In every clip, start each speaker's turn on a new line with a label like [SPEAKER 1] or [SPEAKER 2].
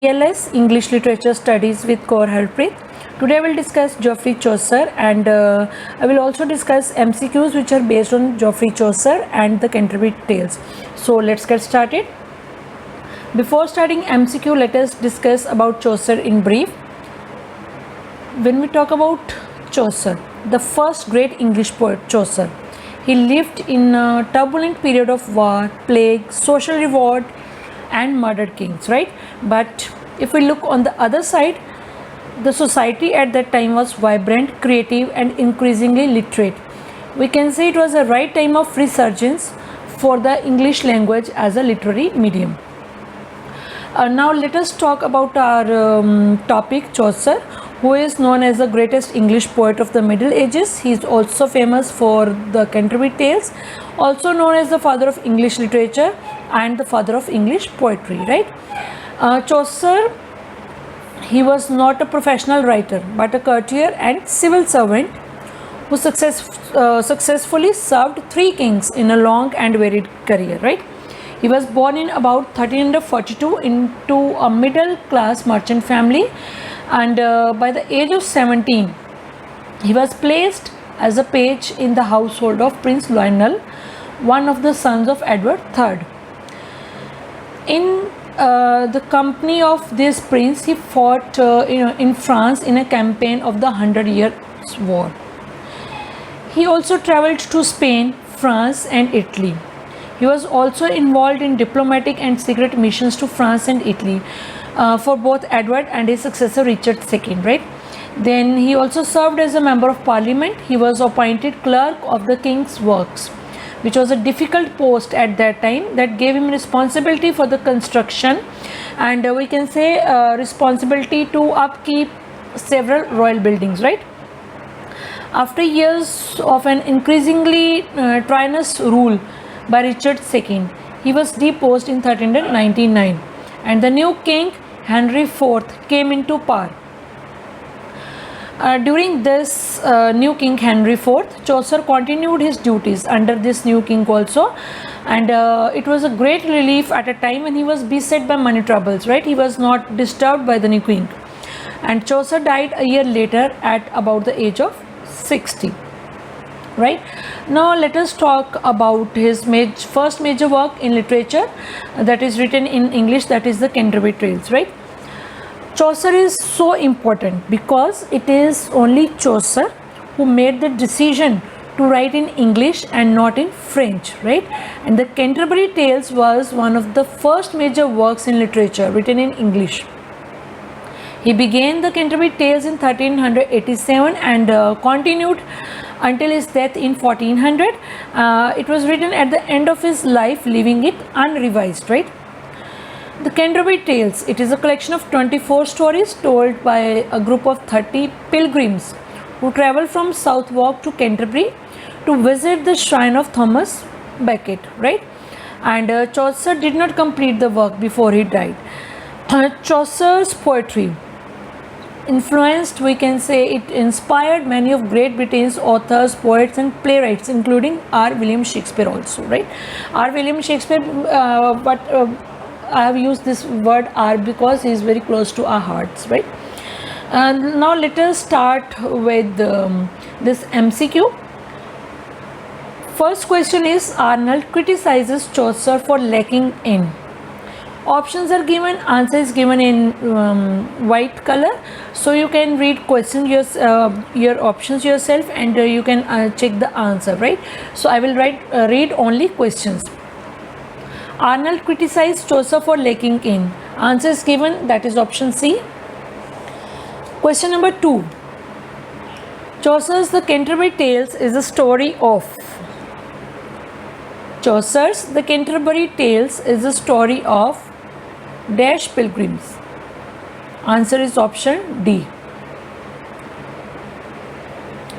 [SPEAKER 1] ELS English Literature Studies with Kaur Harpreet. Today I will discuss Geoffrey Chaucer and I will also discuss MCQs which are based on Geoffrey Chaucer and the Canterbury Tales. So let's get started. Before starting MCQ, let us discuss about Chaucer in brief. When we talk about Chaucer, the first great English poet, Chaucer, he lived in a turbulent period of war, plague, social revolt and murdered kings, right? But if we look on the other side, the society at that time was vibrant, creative and increasingly literate. We can say it was a right time of resurgence for the English language as a literary medium. Now let us talk about our topic, Chaucer, who is known as the greatest English poet of the Middle Ages. He is also famous for the Canterbury Tales, also known as the father of English literature and the father of English poetry, right? Chaucer, he was not a professional writer but a courtier and civil servant who successfully served three kings in a long and varied career, right? He was born in about 1342 into a middle class merchant family, and by the age of 17 he was placed as a page in the household of Prince Lionel, one of the sons of Edward III. In the company of this prince, he fought in France in a campaign of the 100 Years' War. He also traveled to Spain, France and Italy. He was also involved in diplomatic and secret missions to France and Italy for both Edward and his successor Richard II, right? Then he also served as a member of parliament. He was appointed clerk of the king's works, which was a difficult post at that time that gave him responsibility for the construction and we can say responsibility to upkeep several royal buildings, right? After years of an increasingly tyrannous rule by Richard II, he was deposed in 1399 and the new king Henry IV came into power. During this new king Henry IV, Chaucer continued his duties under this new king also, and it was a great relief at a time when he was beset by money troubles, right? He was not disturbed by the new king, and Chaucer died a year later at about the age of 60. Right now, let us talk about his first major work in literature that is written in English, that is the Canterbury Tales, right? Chaucer is so important because it is only Chaucer who made the decision to write in English and not in French, right? And the Canterbury Tales was one of the first major works in literature written in English. He began the Canterbury Tales in 1387 and continued until his death in 1400. It was written at the end of his life, leaving it unrevised, right? The Canterbury Tales, it is a collection of 24 stories told by a group of 30 pilgrims who travel from Southwark to Canterbury to visit the shrine of Thomas Becket, right? And Chaucer did not complete the work before he died. Chaucer's poetry influenced, we can say, it inspired many of Great Britain's authors, poets and playwrights, including R. William Shakespeare also, right? R. William Shakespeare, I have used this word R because he is very close to our hearts, right? And now let us start with this MCQ. First question is, Arnold criticizes Chaucer for lacking in. Options are given, answer is given in white color, so you can read questions your options yourself and you can check the answer, right? So I will read only questions. Arnold criticized Chaucer for lacking in. Answer is given, that is option C. Question number 2. Chaucer's The Canterbury Tales is a story of. Chaucer's The Canterbury Tales is a story of dash pilgrims. Answer is option D.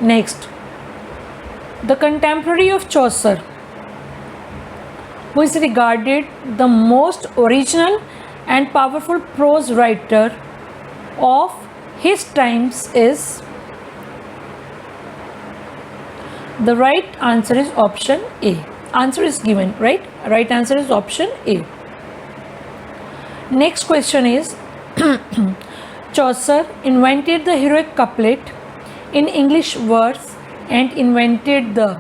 [SPEAKER 1] Next, the contemporary of Chaucer, who is regarded the most original and powerful prose writer of his times, is. The right answer is option A. Answer is given, right? Right answer is option A. Next question is, Chaucer invented the heroic couplet in English verse and invented the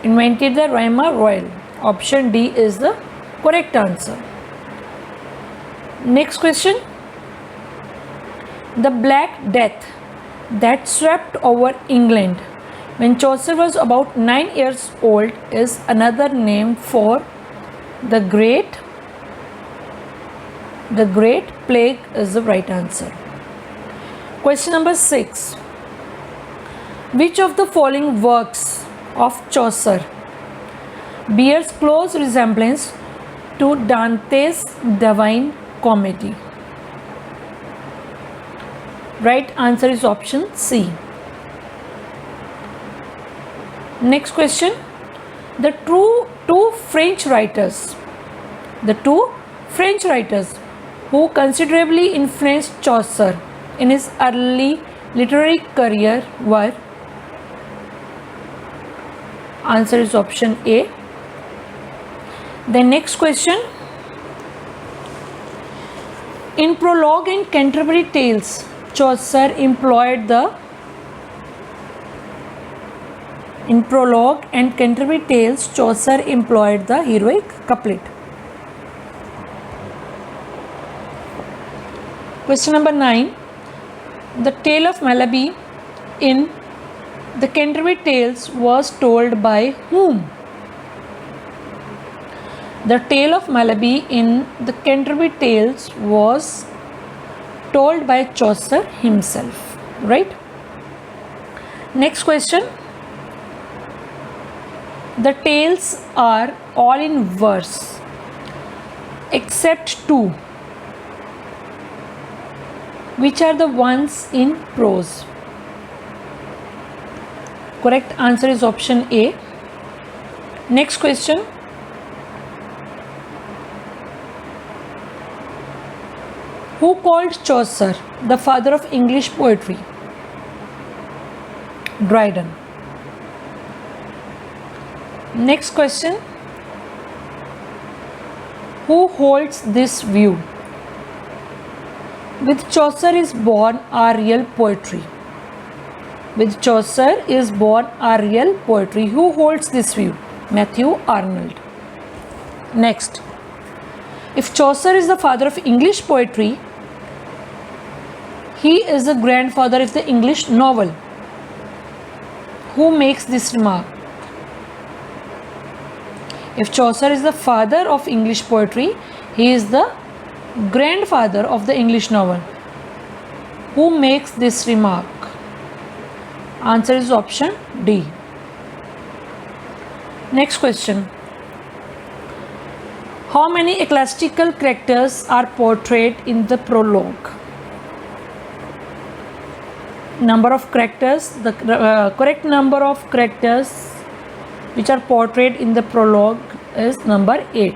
[SPEAKER 1] rima royal. Option D is the correct answer. Next question. The Black Death that swept over England when Chaucer was about 9 years old is another name for the Great Plague is the right answer. Question number 6. Which of the following works of Chaucer bears close resemblance to Dante's Divine Comedy? Right answer is option C. Next question. The two French writers who considerably influenced Chaucer in his early literary career were. Answer is option A. The next question. In Prologue and Canterbury Tales, Chaucer employed the heroic couplet. Question number 9. The tale of Malaby in the Canterbury Tales was told by whom? The tale of Malaby in the Canterbury Tales was told by Chaucer himself, right? Next question. The tales are all in verse except two. Which are the ones in prose? Correct answer is option A. Next question. Who called Chaucer the father of English poetry? Dryden. Next question. Who holds this view? With Chaucer is born our real poetry. With Chaucer is born our real poetry. Who holds this view? Matthew Arnold. Next. If Chaucer is the father of English poetry, he is the grandfather of the English novel. Who makes this remark? If Chaucer is the father of English poetry, he is the grandfather of the English novel. Who makes this remark? Answer is option D. Next question. How many ecclesiastical characters are portrayed in the prologue? Number of characters. The correct number of characters which are portrayed in the prologue is number 8.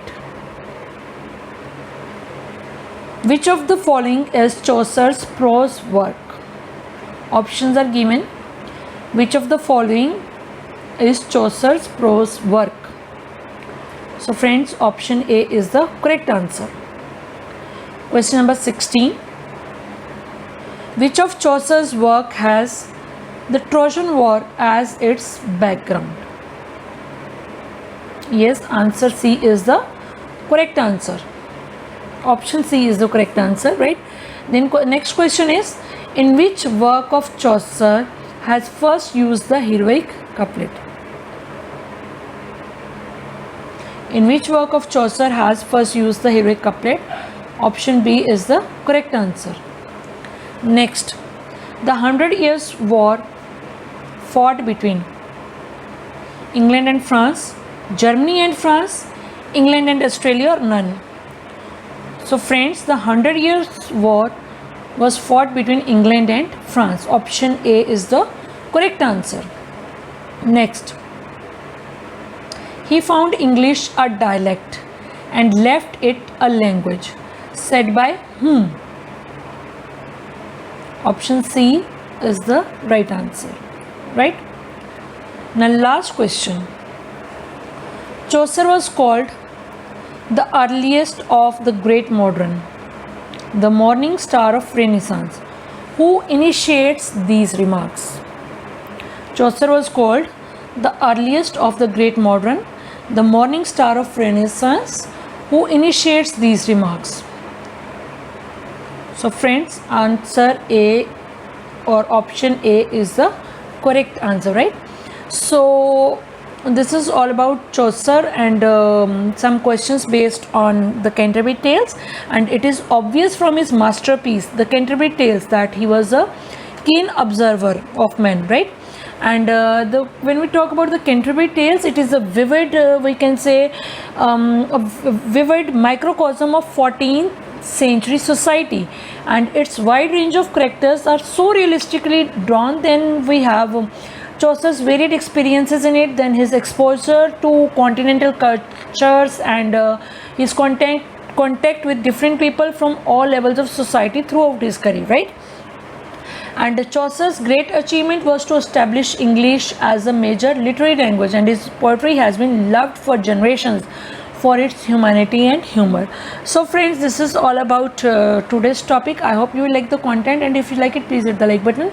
[SPEAKER 1] Which of the following is Chaucer's prose work? Options are given. Which of the following is Chaucer's prose work? So friends, option A is the correct answer. Question number 16. Which of Chaucer's work has the Trojan War as its background? Yes, answer C is the correct answer. Option C is the correct answer, right? Then next question is, in which work of Chaucer has first used the heroic couplet? In which work of Chaucer has first used the heroic couplet? Option B is the correct answer. Next, the 100 Years' War fought between England and France, Germany and France, England and Australia, or none? So friends, the 100 Years' War was fought between England and France. Option A is the correct answer. Next, he found English a dialect and left it a language. Said by whom? Option C is the right answer, right? Now last question. Chaucer was called the earliest of the great modern, the morning star of Renaissance. Who initiates these remarks? Chaucer was called the earliest of the great modern, the morning star of Renaissance. Who initiates these remarks? So friends, answer A or option A is the correct answer, right? So this is all about Chaucer and some questions based on the Canterbury Tales, and it is obvious from his masterpiece, the Canterbury Tales, that he was a keen observer of men, right? And when we talk about the Canterbury Tales, it is a vivid, we can say, a vivid microcosm of 14th century society, and its wide range of characters are so realistically drawn. Then we have Chaucer's varied experiences in it, then his exposure to continental cultures, and his contact with different people from all levels of society throughout his career, right? And Chaucer's great achievement was to establish English as a major literary language, and his poetry has been loved for generations for its humanity and humor. So friends, this is all about today's topic. I hope you will like the content, and if you like it, please hit the like button,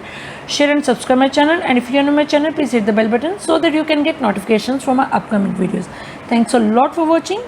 [SPEAKER 1] share and subscribe my channel, and if you are new to my channel, please hit the bell button so that you can get notifications for my upcoming videos. Thanks a lot for watching.